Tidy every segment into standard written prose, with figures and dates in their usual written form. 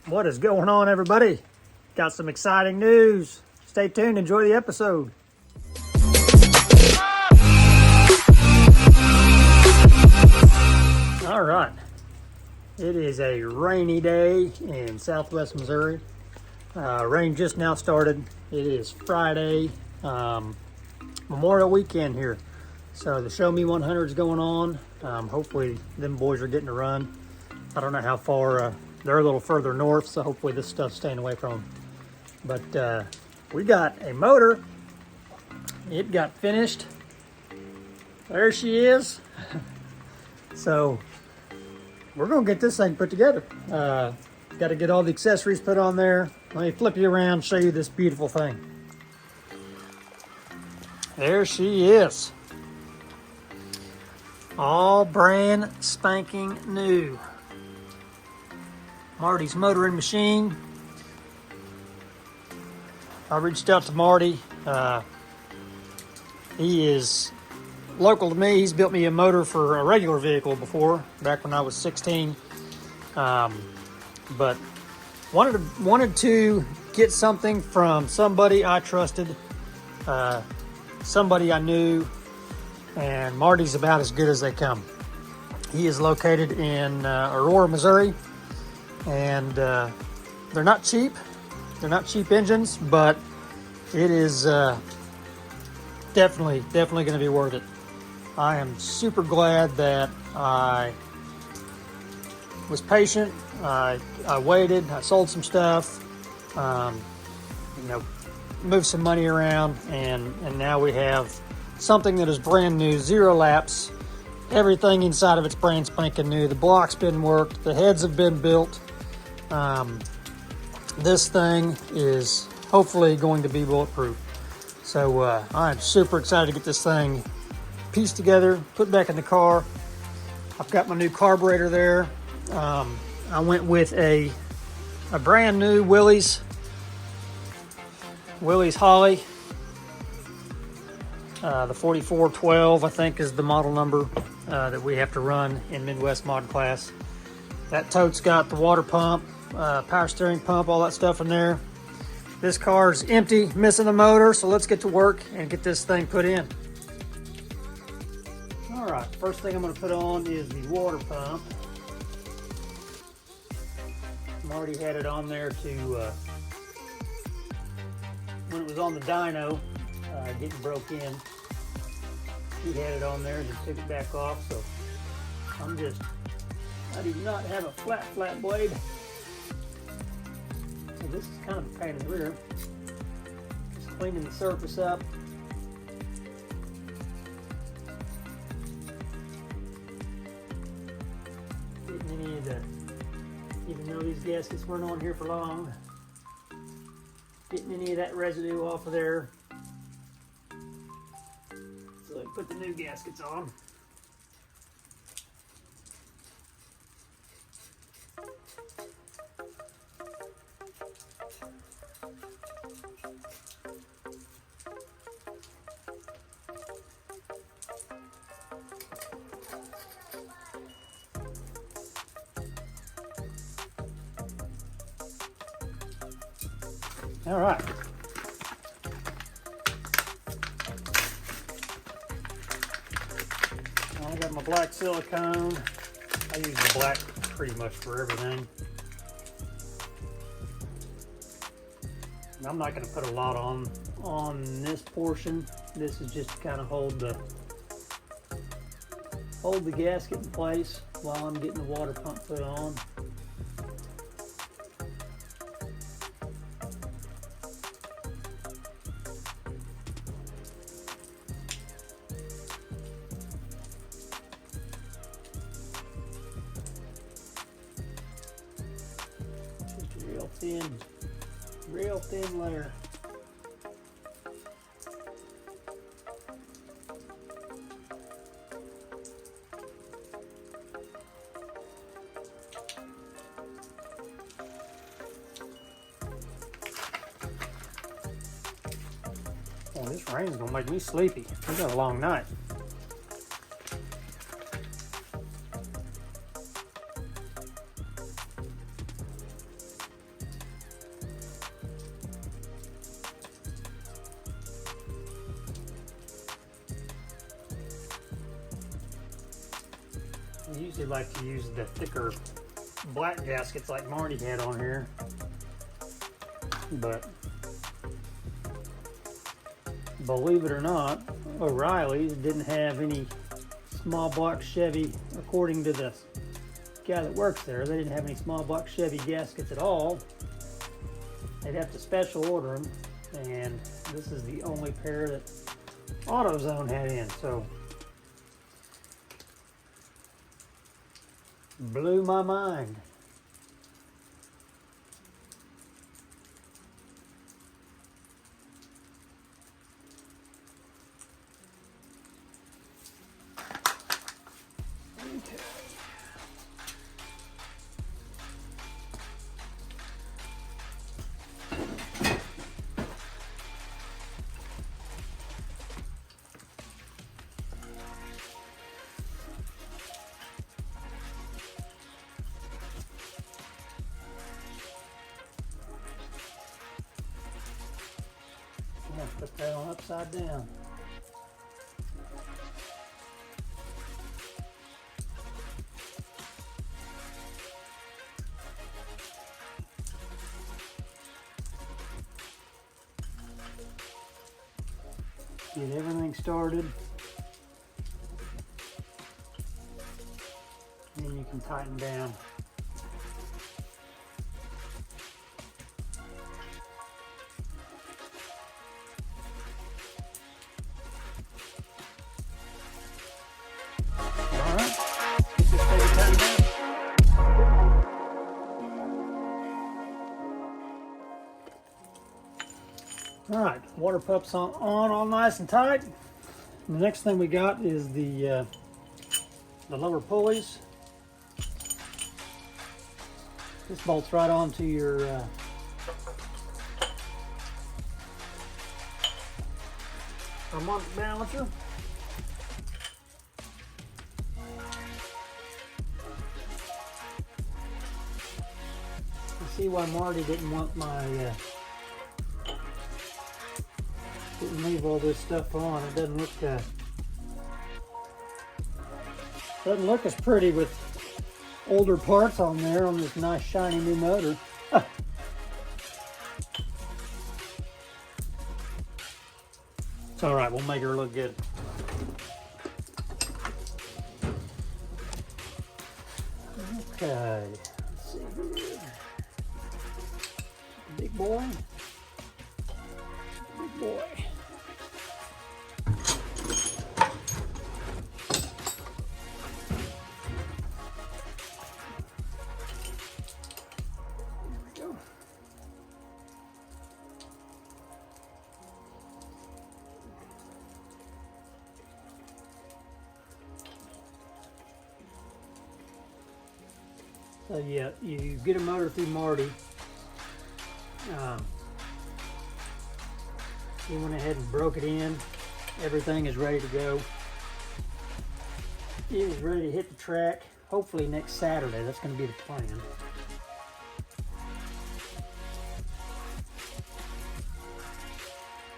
What is going on, everybody? Got some exciting news. Stay tuned, enjoy the episode. All right, it is a rainy day in southwest Missouri. Rain just now started. It is Friday, Memorial Weekend here. So the Show Me 100 is going on. Hopefully them boys are getting to run. I don't know how far, they're a little further north, so hopefully this stuff's staying away from them. But we got a motor. It got finished. There she is. So we're gonna get this thing put together. Got to get all the accessories put on there. Let me flip you around, show you this beautiful thing. There she is. All brand spanking new. Martys Motor and Machine. I reached out to Marty. He is local to me. He's built me a motor for a regular vehicle before, back when I was 16. But wanted to get something from somebody I trusted, somebody I knew, and Marty's about as good as they come. He is located in Aurora, Missouri, and they're not cheap. They're not cheap engines, but it is definitely going to be worth it. I am super glad that I was patient. I waited. I sold some stuff. Moved some money around, and now we have something that is brand new, zero laps. Everything inside of it's brand spanking new. The block's been worked. The heads have been built. This thing is hopefully going to be bulletproof. So I'm super excited to get this thing pieced together, put back in the car. I've got my new carburetor there. I went with a brand new Willys Holly. The 4412, I think, is the model number that we have to run in Midwest Mod Class. That tote's got the water pump, power steering pump, all that stuff in there. This car's empty, missing a motor, so let's get to work and get this thing put in. All right, first thing I'm going to put on is the water pump. Marty had it on there to, when it was on the dyno, getting broke in, he had it on there and just took it back off. So I do not have a flat blade. So this is kind of a pain in the rear. Just cleaning the surface up. Getting any of the, even though these gaskets weren't on here for long, getting any of that residue off of there. So I put the new gaskets on. All right. I got my black silicone. I use the black pretty much for everything. And I'm not going to put a lot on this portion. This is just to kind of hold the gasket in place while I'm getting the water pump put on. Real thin layer. Oh, this rain's gonna make me sleepy. We got a long night. usually like to use the thicker black gaskets like Marty had on here, but believe it or not, O'Reilly's didn't have any small block Chevy, according to the guy that works there. They didn't have any small block Chevy gaskets at all. They'd have to special order them, and this is the only pair that AutoZone had in, so blew my mind. Okay. Put that on upside down. Get everything started. Then you can tighten down. All right, water pump's on all nice and tight. And the next thing we got is the lower pulleys. This bolts right onto your harmonic balancer. You see why Marty didn't want my didn't leave all this stuff on. It doesn't look as pretty with older parts on there on this nice shiny new motor. It's all right. We'll make her look good. Okay. Let's see here. Big boy. Big boy. So yeah, you get a motor through Marty. He went ahead and broke it in. Everything is ready to go. He is ready to hit the track. Hopefully next Saturday. That's going to be the plan.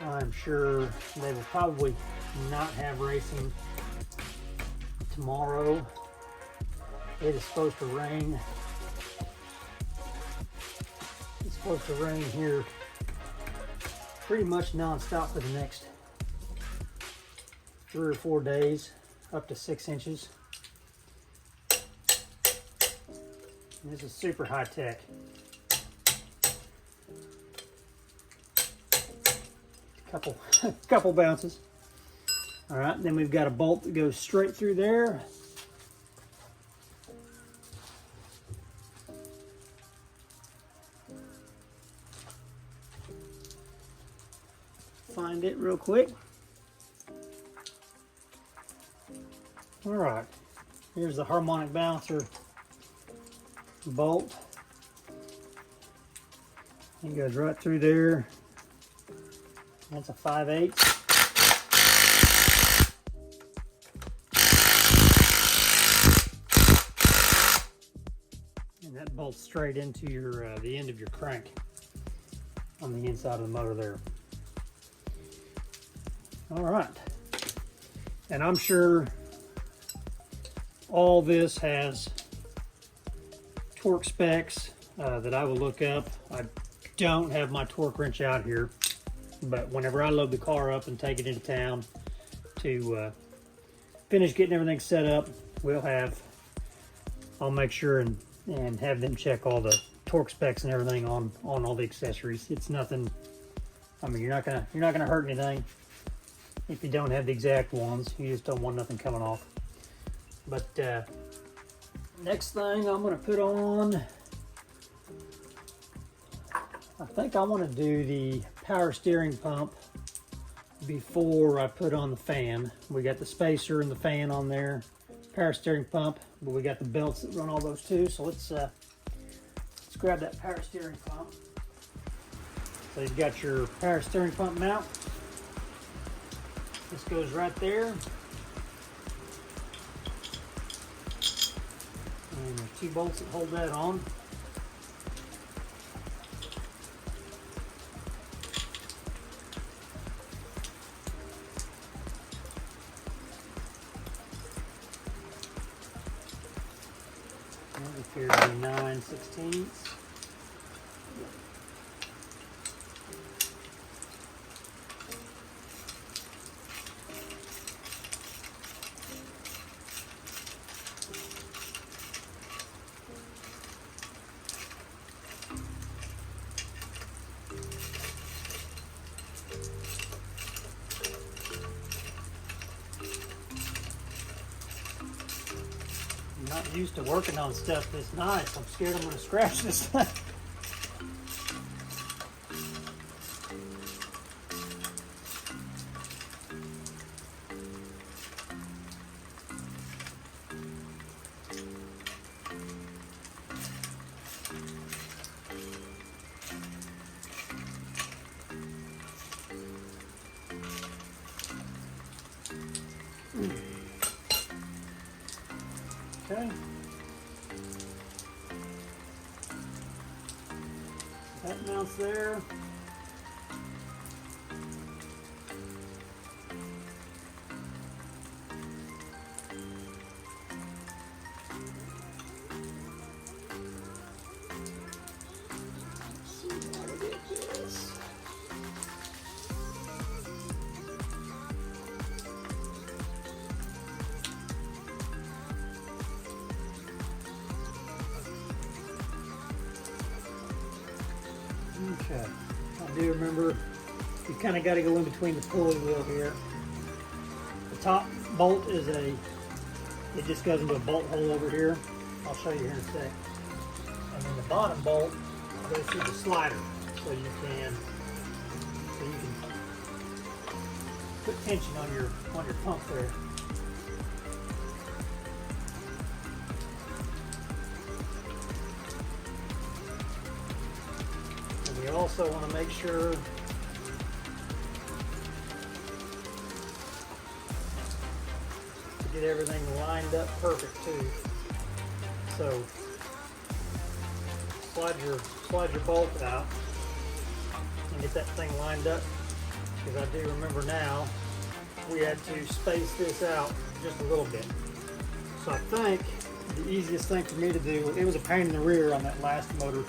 I'm sure they will probably not have racing tomorrow. It is supposed to rain. It's supposed to rain here pretty much non-stop for the next 3 or 4 days, up to 6 inches. And this is super high tech. Couple bounces. All right, then we've got a bolt that goes straight through there. Find it real quick. All right, here's the harmonic balancer bolt. It goes right through there. That's a 5/8. And that bolts straight into your the end of your crank on the inside of the motor there. All right, and I'm sure all this has torque specs that I will look up. I don't have my torque wrench out here, but whenever I load the car up and take it into town to finish getting everything set up, I'll make sure and have them check all the torque specs and everything on all the accessories. It's nothing, I mean, you're not gonna hurt anything if you don't have the exact ones. You just don't want nothing coming off. But next thing I'm gonna put on, I think I want to do the power steering pump before I put on the fan. We got the spacer and the fan on there, power steering pump, but we got the belts that run all those too. So let's grab that power steering pump. So you've got your power steering pump mount. This goes right there. And there's 2 bolts that hold that on. Appear to be 9/16. I'm not used to working on stuff this nice. I'm scared I'm going to scratch this thing. Okay. That mounts there. Let's see how to get this. Okay, I do remember you kind of got to go in between the pulley wheel here. The top bolt is it just goes into a bolt hole over here. I'll show you here in a sec. And then the bottom bolt goes through the slider, so you can put tension on your pump there. You also want to make sure to get everything lined up perfect too. So slide your bolt out and get that thing lined up, because I do remember now we had to space this out just a little bit. So I think the easiest thing for me to do, it was a pain in the rear on that last motor,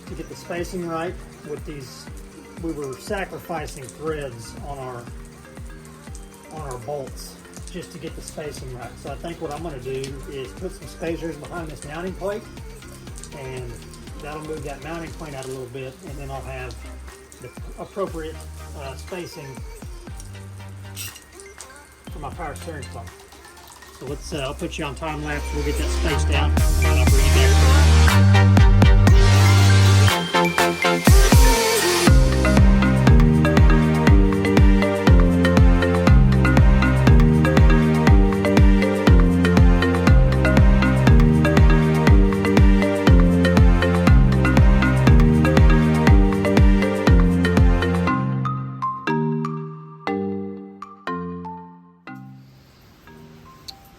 to get the spacing right with these. We were sacrificing threads on our bolts just to get the spacing right. So I think what I'm going to do is put some spacers behind this mounting plate, and that'll move that mounting plate out a little bit, and then I'll have the appropriate spacing for my power steering pump. So let's I'll put you on time lapse. We'll get that spaced out, and I'll bring you back.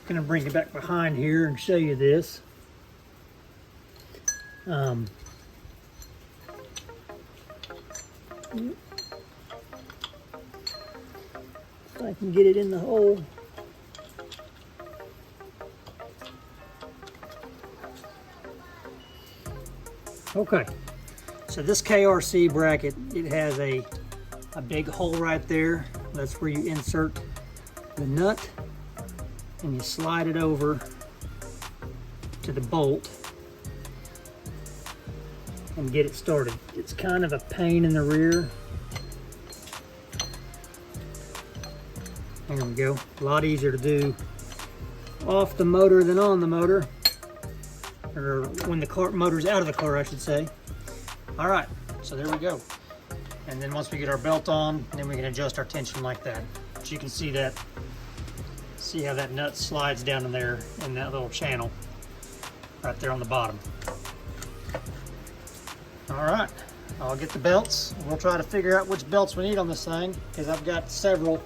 Going to bring you back behind here and show you this. If I can get it in the hole. Okay, so this KRC bracket, it has a big hole right there. That's where you insert the nut and you slide it over to the bolt and get it started. It's kind of a pain in the rear. There we go. A lot easier to do off the motor than on the motor, or when the motor's out of the car, I should say. All right, so there we go. And then once we get our belt on, then we can adjust our tension like that. But you can see that, see how that nut slides down in there in that little channel right there on the bottom. All right, I'll get the belts. We'll try to figure out which belts we need on this thing, because I've got several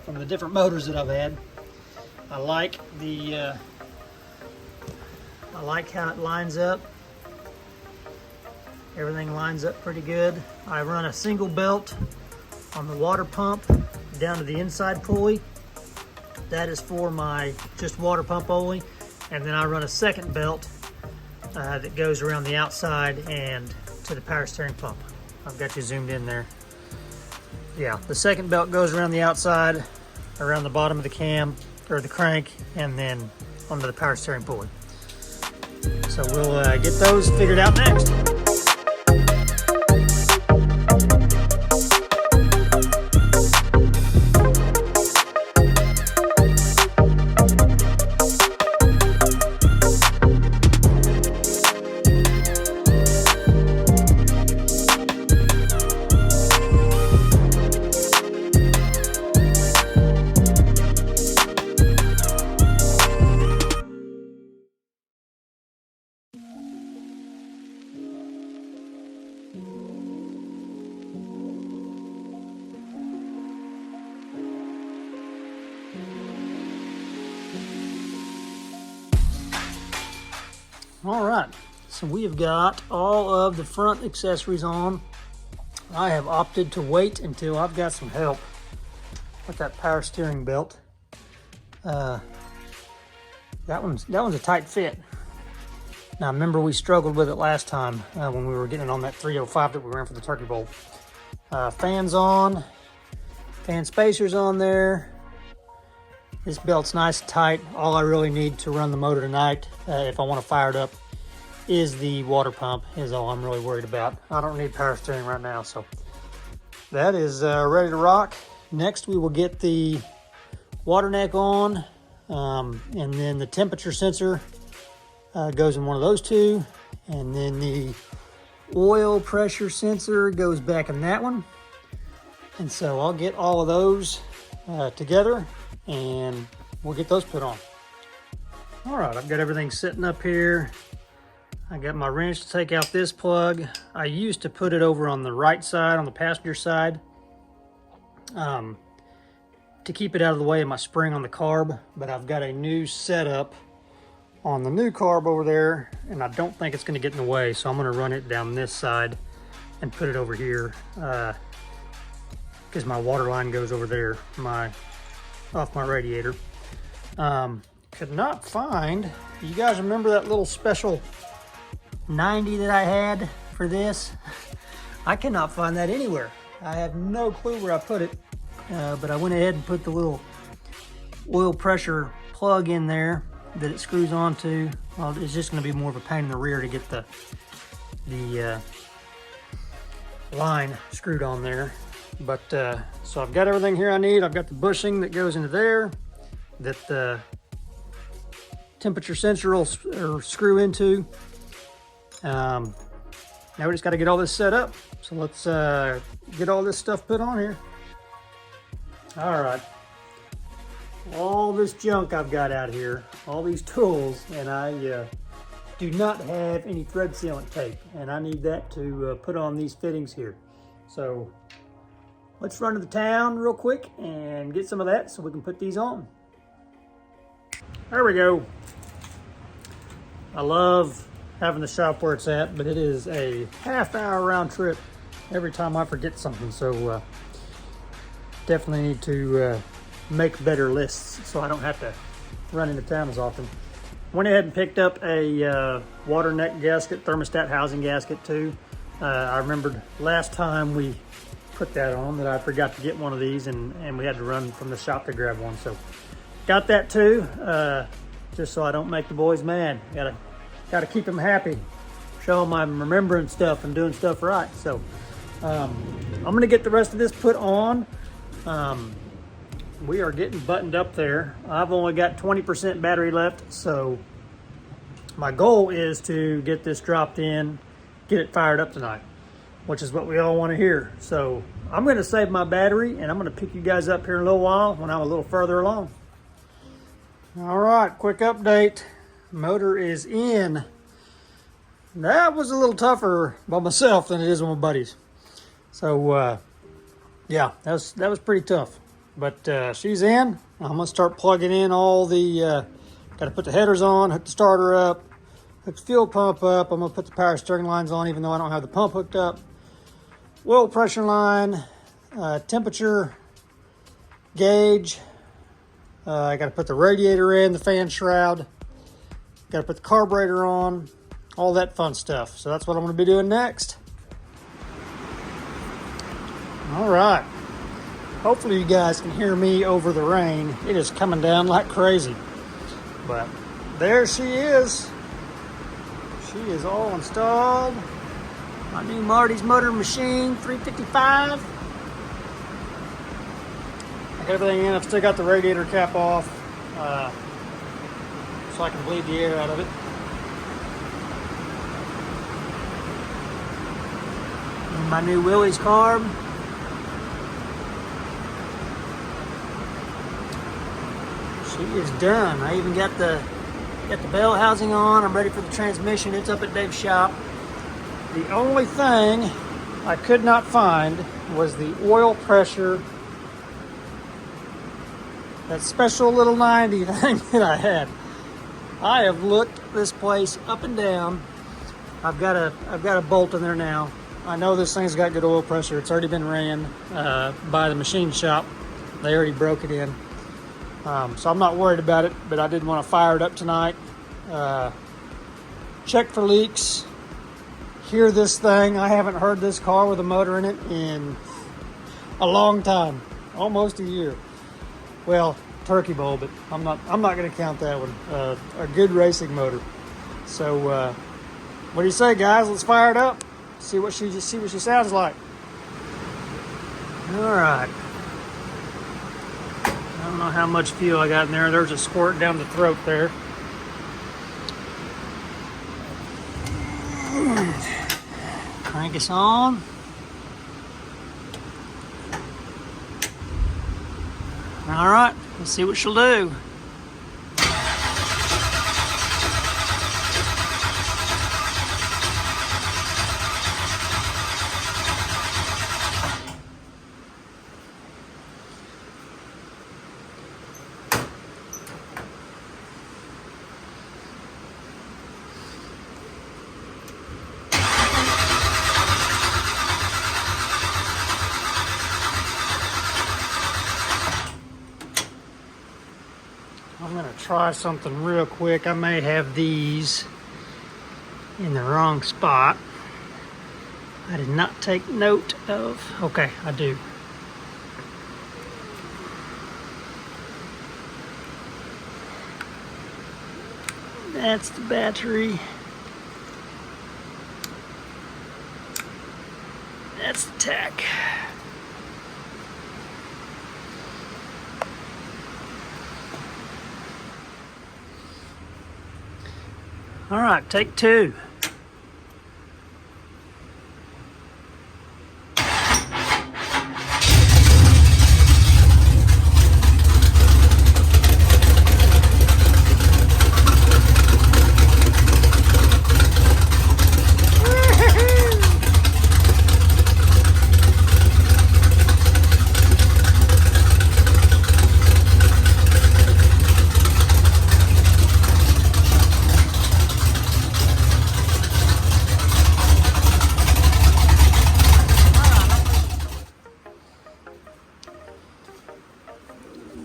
from the different motors that I've had. I like how it lines up. Everything lines up pretty good. I run a single belt on the water pump down to the inside pulley. That is for my just water pump only. And then I run a second belt that goes around the outside and to the power steering pump. I've got you zoomed in there. Yeah, the second belt goes around the outside, around the bottom of the cam, or the crank, and then onto the power steering pulley. So we'll get those figured out next. All right, so we have got all of the front accessories on. I have opted to wait until I've got some help with that power steering belt. That one's a tight fit. Now remember, we struggled with it last time when we were getting it on that 305 that we ran for the turkey bowl. Fans on, fan spacers on there. This belt's nice and tight. All I really need to run the motor tonight, if I want to fire it up, is the water pump, is all I'm really worried about. I don't need power steering right now, so that is ready to rock. Next, we will get the water neck on, and then the temperature sensor goes in one of those two, and then the oil pressure sensor goes back in that one. And so I'll get all of those together, and we'll get those put on. All right, I've got everything sitting up here. I got my wrench to take out this plug. I used to put it over on the right side, on the passenger side, to keep it out of the way of my spring on the carb, but I've got a new setup on the new carb over there, and I don't think it's gonna get in the way, so I'm gonna run it down this side and put it over here, because my water line goes over there, off my radiator. Could not find, you guys remember that little special 90 that I had for this? I cannot find that anywhere. I have no clue where I put it, but I went ahead and put the little oil pressure plug in there that it screws onto. Well, it's just going to be more of a pain in the rear to get the line screwed on there. But so I've got everything here I need. I've got the bushing that goes into there, that the temperature sensor will screw into. Now we just got to get all this set up. So let's get all this stuff put on here. All right. All this junk I've got out here, all these tools, and I do not have any thread sealant tape, and I need that to put on these fittings here. So let's run to the town real quick and get some of that so we can put these on. There we go. I love having the shop where it's at, but it is a half-hour round trip every time I forget something. So definitely need to make better lists so I don't have to run into town as often. Went ahead and picked up a water neck gasket, thermostat housing gasket too. I remembered last time we put that on that I forgot to get one of these, and we had to run from the shop to grab one. So got that too, just so I don't make the boys mad. Gotta keep them happy, show them I'm remembering stuff and doing stuff right. So I'm gonna get the rest of this put on. We are getting buttoned up there. I've only got 20% battery left, so my goal is to get this dropped in, get it fired up tonight, which is what we all want to hear. So I'm going to save my battery, and I'm going to pick you guys up here in a little while when I'm a little further along. All right, quick update. Motor is in. That was a little tougher by myself than it is with my buddies. So yeah, that was pretty tough. But she's in. I'm going to start plugging in all the, got to put the headers on, hook the starter up, hook the fuel pump up. I'm going to put the power steering lines on even though I don't have the pump hooked up. Oil pressure line, temperature gauge. I got to put the radiator in, the fan shroud. Got to put the carburetor on, all that fun stuff. So that's what I'm going to be doing next. All right. Hopefully you guys can hear me over the rain. It is coming down like crazy. But there she is. She is all installed. My new Martys Motor and Machine 355. I got everything in. I've still got the radiator cap off so I can bleed the air out of it. And my new Willys carb. She is done. I even got the bell housing on. I'm ready for the transmission. It's up at Dave's shop. The only thing I could not find was the oil pressure, that special little 90 thing that I had. I have looked this place up and down. I've got a bolt in there now. I know this thing's got good oil pressure. It's already been ran by the machine shop. They already broke it in. So I'm not worried about it, but I did want to fire it up tonight. Check for leaks. Hear this thing. I haven't heard this car with a motor in it in a long time, almost a year. Well, turkey bowl, but I'm not going to count that one. A good racing motor. So what do you say, guys? Let's fire it up. See what she sounds like. All right. I don't know how much fuel I got in there. There's a squirt down the throat there. Crank us on. All right, let's see what she'll do. I'm going to try something real quick. I may have these in the wrong spot. I did not take note of. Okay, I do. That's the battery. That's the tach. All right, take two.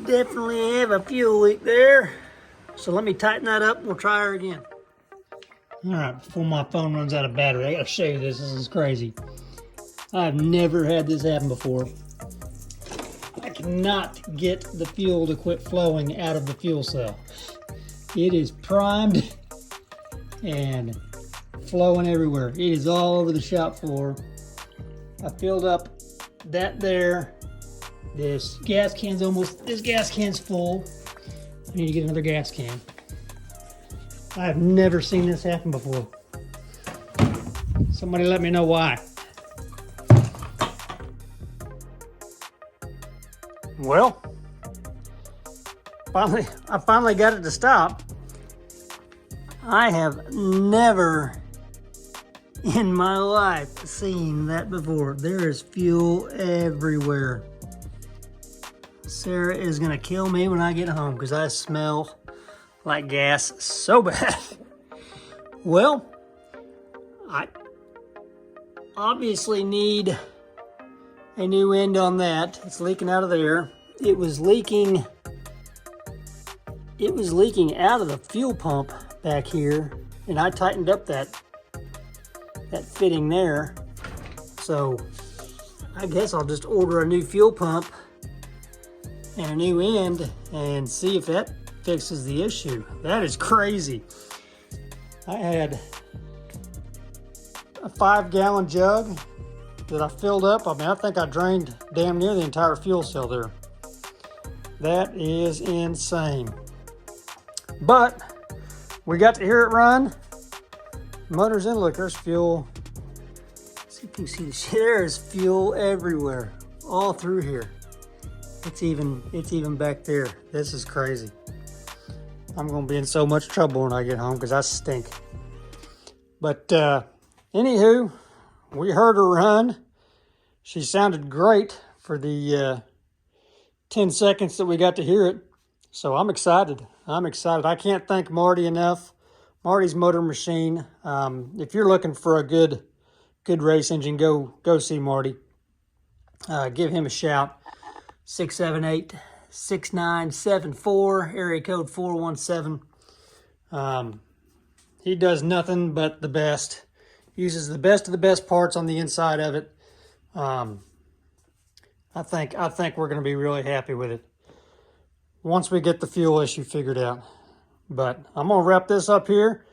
Definitely have a fuel leak there. So let me tighten that up and we'll try her again. All right, before my phone runs out of battery, I gotta show you this. This is crazy. I've never had this happen before. I cannot get the fuel to quit flowing out of the fuel cell. It is primed and flowing everywhere. It is all over the shop floor. I filled up that there. This gas can's full. I need to get another gas can. I have never seen this happen before. Somebody let me know why. Well, I finally got it to stop. I have never in my life seen that before. There is fuel everywhere. Sarah is gonna kill me when I get home because I smell like gas so bad. Well, I obviously need a new end on that. It's leaking out of there. It was leaking out of the fuel pump back here, and I tightened up that fitting there. So I guess I'll just order a new fuel pump and a new end and see if that fixes the issue. That is crazy. I had a 5-gallon jug that I filled up. I mean, I think I drained damn near the entire fuel cell there. That is insane. But we got to hear it run. Motors in, look, there's fuel. See if you can see this. There is fuel everywhere, all through here. It's even back there. This is crazy. I'm gonna be in so much trouble when I get home because I stink. But anywho, we heard her run. She sounded great for the 10 seconds that we got to hear it. So I'm excited. I can't thank Marty enough. Martys Motor and Machine. If you're looking for a good race engine, go see Marty. Give him a shout. 678-6974, area code 417. He does nothing but the best. Uses the best of the best parts on the inside of it. I think we're going to be really happy with it once we get the fuel issue figured out. But I'm going to wrap this up here.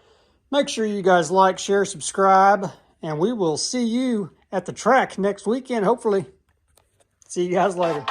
Make sure you guys like, share, subscribe, and we will see you at the track next weekend, hopefully. See you guys later.